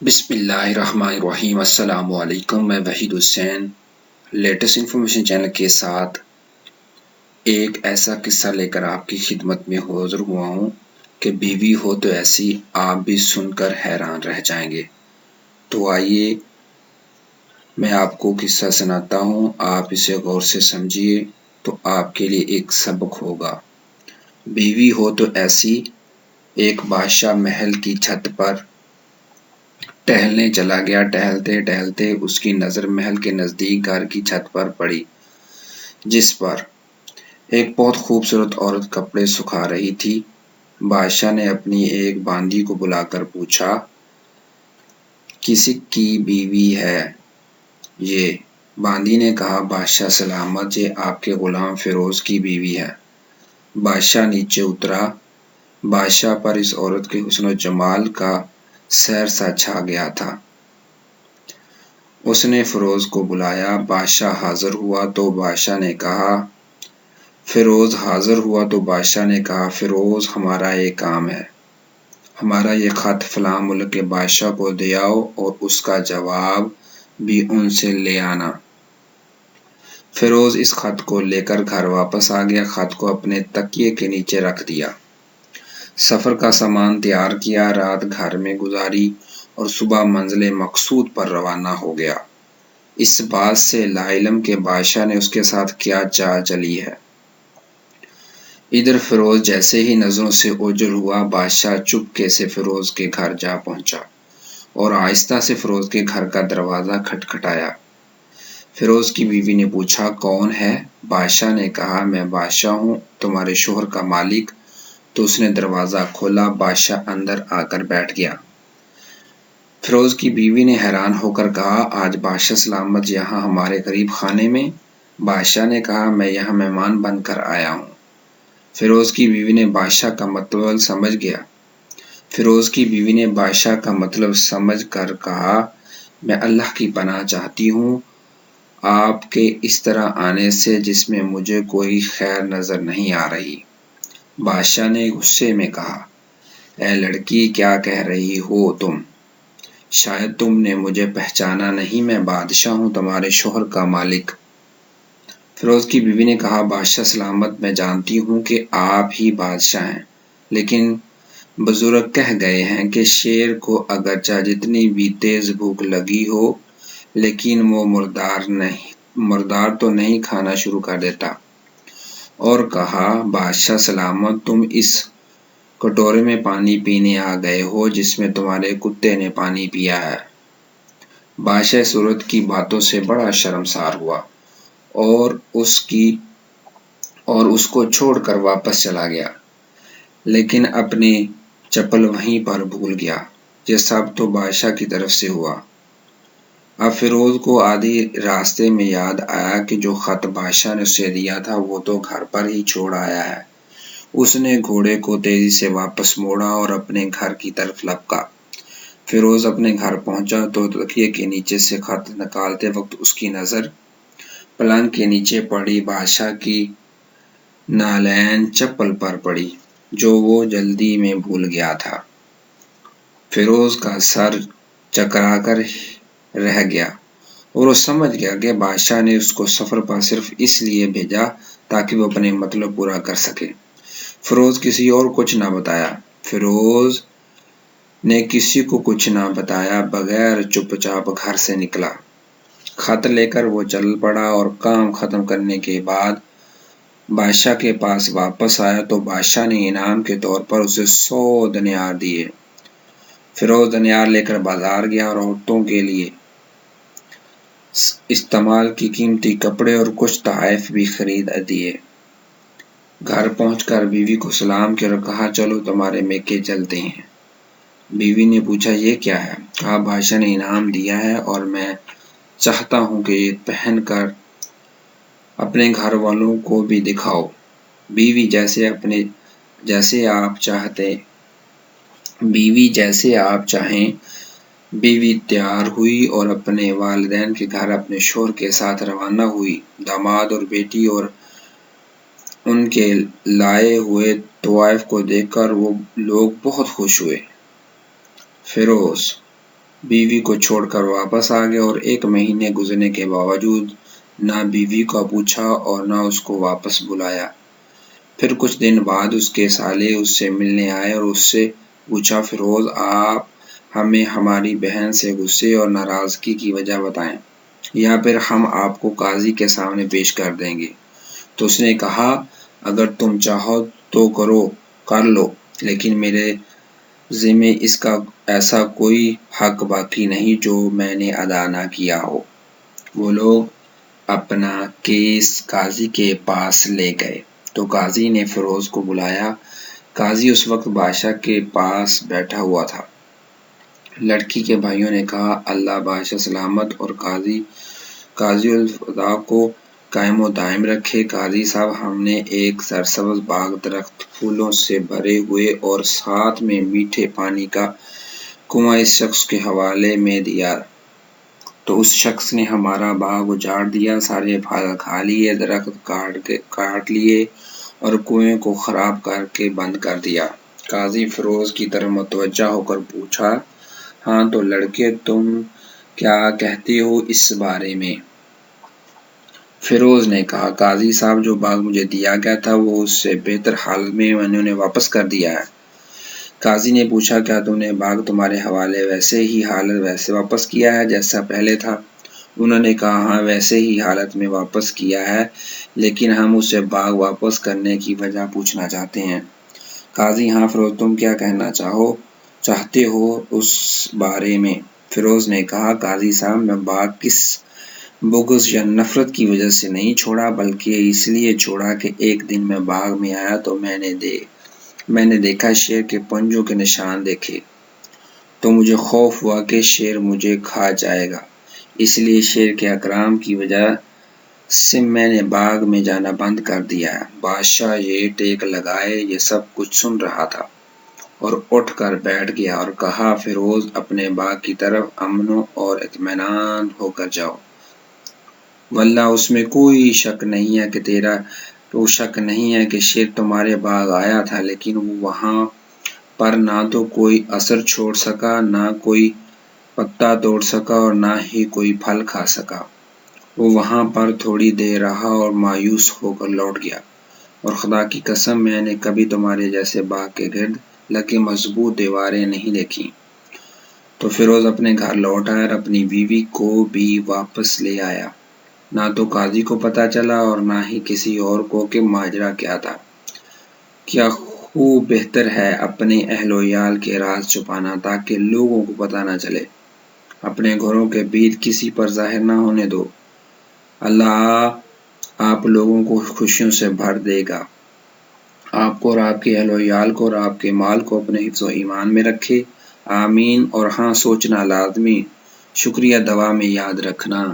بسم اللہ الرحمن الرحیم۔ السلام علیکم، میں وحید حسین لیٹسٹ انفارمیشن چینل کے ساتھ ایک ایسا قصہ لے کر آپ کی خدمت میں حاضر ہوا ہوں کہ بیوی ہو تو ایسی، آپ بھی سن کر حیران رہ جائیں گے۔ تو آئیے میں آپ کو قصہ سناتا ہوں، آپ اسے غور سے سمجھیے تو آپ کے لیے ایک سبق ہوگا۔ بیوی ہو تو ایسی، ایک بادشاہ محل کی چھت پر ٹہلنے چلا گیا۔ ٹہلتے ٹہلتے اس کی نظر محل کے نزدیک گھر کی چھت پر پڑی، جس پر ایک بہت خوبصورت عورت کپڑے سکھا رہی تھی۔ بادشاہ نے اپنی ایک باندی کو بلا کر پوچھا، کس کی بیوی ہے یہ؟ باندی نے کہا، بادشاہ سلامت، یہ آپ کے غلام فیروز کی بیوی ہے۔ بادشاہ نیچے اترا۔ بادشاہ پر اس عورت کے حسن و جمال کا سحر سا چھا گیا تھا۔ اس نے فیروز کو بلایا۔ بادشاہ حاضر ہوا تو بادشاہ نے کہا، فیروز ہمارا ایک کام ہے، ہمارا یہ خط فلاں ملک کے بادشاہ کو دے آؤ اور اس کا جواب بھی ان سے لے آنا۔ فیروز اس خط کو لے کر گھر واپس آ گیا۔ خط کو اپنے تکیے کے نیچے رکھ دیا، سفر کا سامان تیار کیا، رات گھر میں گزاری اور صبح منزل مقصود پر روانہ ہو گیا، اس بات سے لا علم کہ بادشاہ نے اس کے ساتھ کیا چال چلی ہے۔ ادھر فیروز جیسے ہی نظروں سے اوجھل ہوا، بادشاہ چپکے سے فیروز کے گھر جا پہنچا اور آہستہ سے فیروز کے گھر کا دروازہ کھٹکھٹایا۔ فیروز کی بیوی نے پوچھا، کون ہے؟ بادشاہ نے کہا، میں بادشاہ ہوں، تمہارے شوہر کا مالک۔ تو اس نے دروازہ کھولا۔ بادشاہ اندر آ کر بیٹھ گیا۔ فیروز کی بیوی نے حیران ہو کر کہا، آج بادشاہ سلامت یہاں ہمارے غریب خانے میں؟ بادشاہ نے کہا، میں یہاں مہمان بن کر آیا ہوں۔ فیروز کی بیوی نے بادشاہ کا مطلب سمجھ کر کہا، میں اللہ کی پناہ چاہتی ہوں آپ کے اس طرح آنے سے، جس میں مجھے کوئی خیر نظر نہیں آ رہی۔ بادشاہ نے غصے میں کہا، اے لڑکی، کیا کہہ رہی ہو تم؟ شاید تم نے مجھے پہچانا نہیں، میں بادشاہ ہوں، تمہارے شوہر کا مالک۔ فیروز کی بیوی نے کہا، بادشاہ سلامت، میں جانتی ہوں کہ آپ ہی بادشاہ ہیں، لیکن بزرگ کہہ گئے ہیں کہ شیر کو اگرچہ جتنی بھی تیز بھوک لگی ہو، لیکن وہ مردار تو نہیں کھانا شروع کر دیتا۔ اور کہا، بادشاہ سلامت، تم اس کٹورے میں پانی پینے آ گئے ہو جس میں تمہارے کتے نے پانی پیا ہے۔ بادشاہ اس عورت کی باتوں سے بڑا شرمسار ہوا اور اس کو چھوڑ کر واپس چلا گیا، لیکن اپنی چپل وہیں پر بھول گیا۔ یہ سب تو بادشاہ کی طرف سے ہوا۔ اب فیروز کو آدھی راستے میں یاد آیا کہ جو خط بادشاہ نے اسے دیا تھا وہ تو گھر پر ہی چھوڑ آیا ہے۔ اس نے گھوڑے کو تیزی سے واپس موڑا اور اپنے گھر کی طرف لپکا۔ فیروز اپنے گھر پہنچا تو تکیے کے نیچے سے خط نکالتے وقت اس کی نظر پلنگ کے نیچے پڑی بادشاہ کی نالین چپل پر پڑی، جو وہ جلدی میں بھول گیا تھا۔ فیروز کا سر چکرا کر رہ گیا اور وہ سمجھ گیا کہ بادشاہ نے اس کو سفر پر صرف اس لیے بھیجا تاکہ وہ اپنے مطلب پورا کر سکے۔ فیروز نے کسی کو کچھ نہ بتایا بغیر چپ چاپ گھر سے نکلا۔ خط لے کر وہ چل پڑا اور کام ختم کرنے کے بعد بادشاہ کے پاس واپس آیا تو بادشاہ نے انعام کے طور پر اسے 100 دینار دیے۔ فیروز دینار لے کر بازار گیا اور عورتوں کے لیے استعمال کی قیمتی کپڑے اور کچھ تحائف بھی خرید دیے۔ گھر پہنچ کر بیوی کو سلام کیا اور کہا، چلو تمہارے میکے چلتے ہیں۔ بیوی نے پوچھا، یہ کیا ہے؟ کہا، بادشاہ نے انعام دیا ہے اور میں چاہتا ہوں کہ یہ پہن کر اپنے گھر والوں کو بھی دکھاؤ۔ بیوی جیسے آپ چاہیں۔ بیوی تیار ہوئی اور اپنے والدین کے گھر اپنے شوہر کے ساتھ روانہ ہوئی۔ داماد اور بیٹی اور ان کے لائے ہوئے تحائف کو دیکھ کر وہ لوگ بہت خوش ہوئے۔ فیروز بیوی کو چھوڑ کر واپس آ گیا اور 1 مہینے گزرنے کے باوجود نہ بیوی کو پوچھا اور نہ اس کو واپس بلایا۔ پھر کچھ دن بعد اس کے سالے اس سے ملنے آئے اور اس سے پوچھا، فیروز آپ ہمیں ہماری بہن سے غصے اور ناراضگی کی وجہ بتائیں یا پھر ہم آپ کو قاضی کے سامنے پیش کر دیں گے۔ تو اس نے کہا، اگر تم چاہو تو کر لو، لیکن میرے ذمہ اس کا ایسا کوئی حق باقی نہیں جو میں نے ادا نہ کیا ہو۔ وہ لوگ اپنا کیس قاضی کے پاس لے گئے تو قاضی نے فیروز کو بلایا۔ قاضی اس وقت بادشاہ کے پاس بیٹھا ہوا تھا۔ لڑکی کے بھائیوں نے کہا، اللہ بادشاہ سلامت اور قاضی الفدا کو قائم و دائم رکھے۔ قاضی صاحب، ہم نے ایک سرسبز باغ، درخت، پھولوں سے بھرے ہوئے اور ساتھ میں میٹھے پانی کا کنواں اس شخص کے حوالے میں دیا تو اس شخص نے ہمارا باغ اجاڑ دیا، سارے پھل کھا لیے، درخت کاٹ لیے اور کنویں کو خراب کر کے بند کر دیا۔ قاضی فیروز کی طرف متوجہ ہو کر پوچھا، ہاں تو لڑکے، تم کیا کہتے ہو اس بارے میں؟ فیروز نے کہا، قاضی صاحب، جو باغ مجھے دیا گیا تھا وہ اس سے بہتر حالت میں انہوں نے واپس کر دیا ہے۔ قاضی نے پوچھا، کیا تم نے باغ تمہارے حوالے ویسے ہی حالت ویسے واپس کیا ہے جیسا پہلے تھا؟ انہوں نے کہا، ہاں ویسے ہی حالت میں واپس کیا ہے، لیکن ہم اسے باغ واپس کرنے کی وجہ پوچھنا چاہتے ہیں۔ قاضی، ہاں فیروز، تم کیا کہنا چاہتے ہو اس بارے میں؟ فیروز نے کہا، قاضی صاحب، میں باغ کس بغض یا نفرت کی وجہ سے نہیں چھوڑا، بلکہ اس لیے چھوڑا کہ ایک دن میں باغ میں آیا تو میں نے دیکھا، شیر کے پنجوں کے نشان دیکھے تو مجھے خوف ہوا کہ شیر مجھے کھا جائے گا۔ اس لیے شیر کے اکرام کی وجہ سے میں نے باغ میں جانا بند کر دیا ہے۔ بادشاہ یہ ٹیک لگائے یہ سب کچھ سن رہا تھا اور اٹھ کر بیٹھ گیا اور کہا، فیروز، اپنے باغ کی طرف امن اور اطمینان ہو کر جاؤ، واللہ اس میں کوئی شک نہیں ہے کہ شیر تمہارے باغ آیا تھا، لیکن وہ وہاں پر نہ تو کوئی اثر چھوڑ سکا، نہ کوئی پتا توڑ سکا اور نہ ہی کوئی پھل کھا سکا۔ وہ وہاں پر تھوڑی دیر رہا اور مایوس ہو کر لوٹ گیا، اور خدا کی قسم میں نے کبھی تمہارے جیسے باغ کے گرد لگی مضبوط دیواریں نہیں دیکھی۔ تو فیروز اپنے گھر لوٹ آیا اور اپنی بیوی کو بھی واپس لے آیا۔ نہ تو قاضی کو پتہ چلا اور نہ ہی کسی اور کو کہ ماجرا کیا تھا۔ کیا خوب بہتر ہے اپنے اہل و عیال کے راز چھپانا تاکہ لوگوں کو پتہ نہ چلے۔ اپنے گھروں کے بھید کسی پر ظاہر نہ ہونے دو۔ اللہ آپ لوگوں کو خوشیوں سے بھر دے گا۔ آپ کو اور آپ کے اہل و عیال کو اور آپ کے مال کو اپنے حفظ و ایمان میں رکھے، آمین۔ اور ہاں، سوچنا لازمی، شکریہ دعا میں یاد رکھنا۔